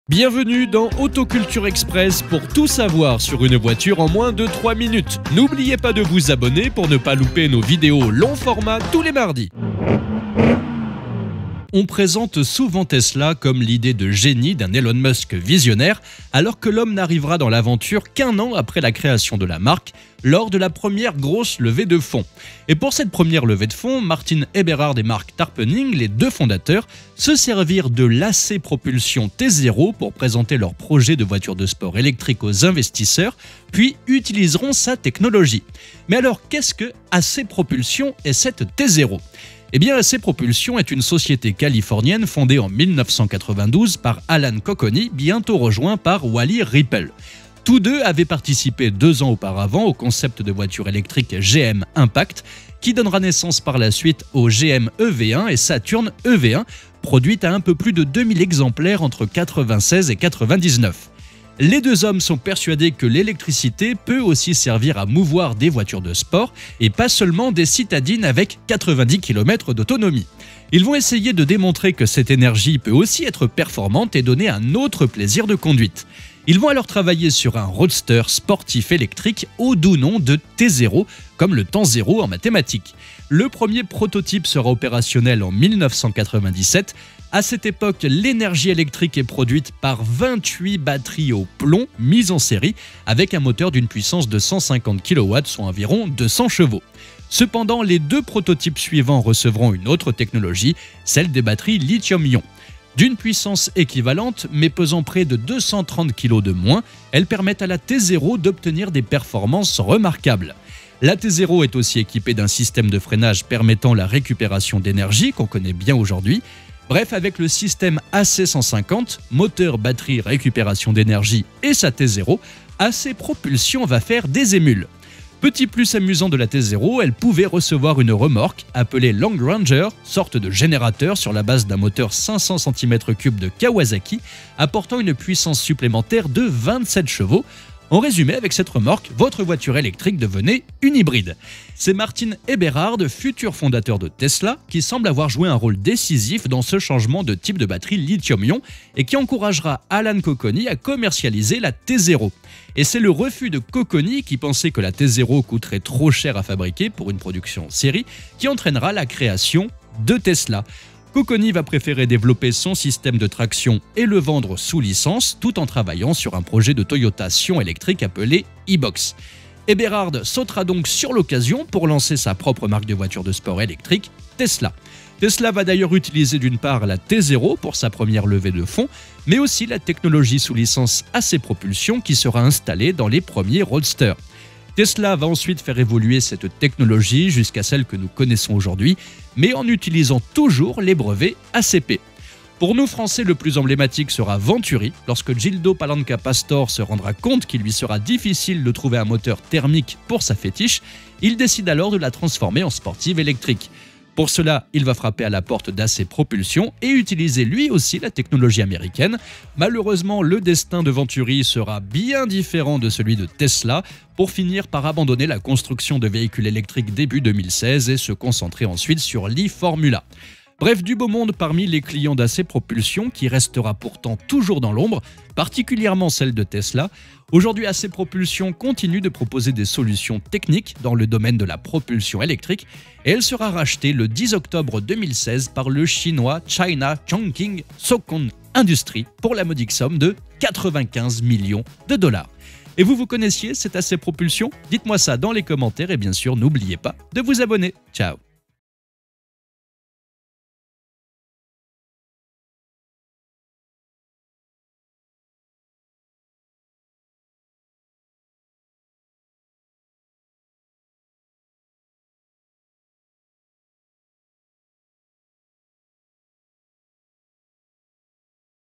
Bienvenue dans Autoculture Express pour tout savoir sur une voiture en moins de 3 minutes. N'oubliez pas de vous abonner pour ne pas louper nos vidéos long format tous les mardis. On présente souvent Tesla comme l'idée de génie d'un Elon Musk visionnaire, alors que l'homme n'arrivera dans l'aventure qu'un an après la création de la marque, lors de la première grosse levée de fonds. Et pour cette première levée de fonds, Martin Eberhard et Mark Tarpenning, les deux fondateurs, se servirent de l'AC Propulsion T0 pour présenter leur projet de voiture de sport électrique aux investisseurs, puis utiliseront sa technologie. Mais alors, qu'est-ce que AC Propulsion et cette T0 ? Eh bien, AC Propulsion est une société californienne fondée en 1992 par Alan Cocconi, bientôt rejoint par Wally Ripple. Tous deux avaient participé 2 ans auparavant au concept de voiture électrique GM Impact, qui donnera naissance par la suite au GM EV1 et Saturn EV1, produite à un peu plus de 2000 exemplaires entre 96 et 99. Les deux hommes sont persuadés que l'électricité peut aussi servir à mouvoir des voitures de sport et pas seulement des citadines avec 90 km d'autonomie. Ils vont essayer de démontrer que cette énergie peut aussi être performante et donner un autre plaisir de conduite. Ils vont alors travailler sur un roadster sportif électrique au doux nom de T0, comme le temps zéro en mathématiques. Le premier prototype sera opérationnel en 1997. À cette époque, l'énergie électrique est produite par 28 batteries au plomb mises en série avec un moteur d'une puissance de 150 kW, soit environ 200 chevaux. Cependant, les deux prototypes suivants recevront une autre technologie, celle des batteries lithium-ion. D'une puissance équivalente, mais pesant près de 230 kg de moins, elles permettent à la T0 d'obtenir des performances remarquables. La T0 est aussi équipée d'un système de freinage permettant la récupération d'énergie qu'on connaît bien aujourd'hui. Bref, avec le système AC150, moteur, batterie, récupération d'énergie et sa T0, AC Propulsion va faire des émules. Petit plus amusant de la T0, elle pouvait recevoir une remorque appelée Long Ranger, sorte de générateur sur la base d'un moteur 500 cm3 de Kawasaki, apportant une puissance supplémentaire de 27 chevaux. En résumé, avec cette remorque, votre voiture électrique devenait une hybride. C'est Martin Eberhard, futur fondateur de Tesla, qui semble avoir joué un rôle décisif dans ce changement de type de batterie lithium-ion et qui encouragera Alan Cocconi à commercialiser la T0. Et c'est le refus de Cocconi, qui pensait que la T0 coûterait trop cher à fabriquer pour une production en série, qui entraînera la création de Tesla. Cocconi va préférer développer son système de traction et le vendre sous licence tout en travaillant sur un projet de Toyota Sion électrique appelé e-Box. Eberhard sautera donc sur l'occasion pour lancer sa propre marque de voiture de sport électrique, Tesla. Tesla va d'ailleurs utiliser d'une part la T0 pour sa première levée de fonds, mais aussi la technologie sous licence AC Propulsion qui sera installée dans les premiers roadsters. Tesla va ensuite faire évoluer cette technologie jusqu'à celle que nous connaissons aujourd'hui, mais en utilisant toujours les brevets ACP. Pour nous Français, le plus emblématique sera Venturi, lorsque Gildo Palanca Pastor se rendra compte qu'il lui sera difficile de trouver un moteur thermique pour sa fétiche, il décide alors de la transformer en sportive électrique. Pour cela, il va frapper à la porte d'AC Propulsion et utiliser lui aussi la technologie américaine. Malheureusement, le destin de Venturi sera bien différent de celui de Tesla, pour finir par abandonner la construction de véhicules électriques début 2016 et se concentrer ensuite sur l'e-Formula. Bref, du beau monde parmi les clients d'AC Propulsion, qui restera pourtant toujours dans l'ombre, particulièrement celle de Tesla. Aujourd'hui, AC Propulsion continue de proposer des solutions techniques dans le domaine de la propulsion électrique et elle sera rachetée le 10 octobre 2016 par le chinois China Chongqing Sokon Industry pour la modique somme de 95 millions de dollars. Et vous connaissiez cette AC Propulsion ? Dites-moi ça dans les commentaires et bien sûr, n'oubliez pas de vous abonner. Ciao !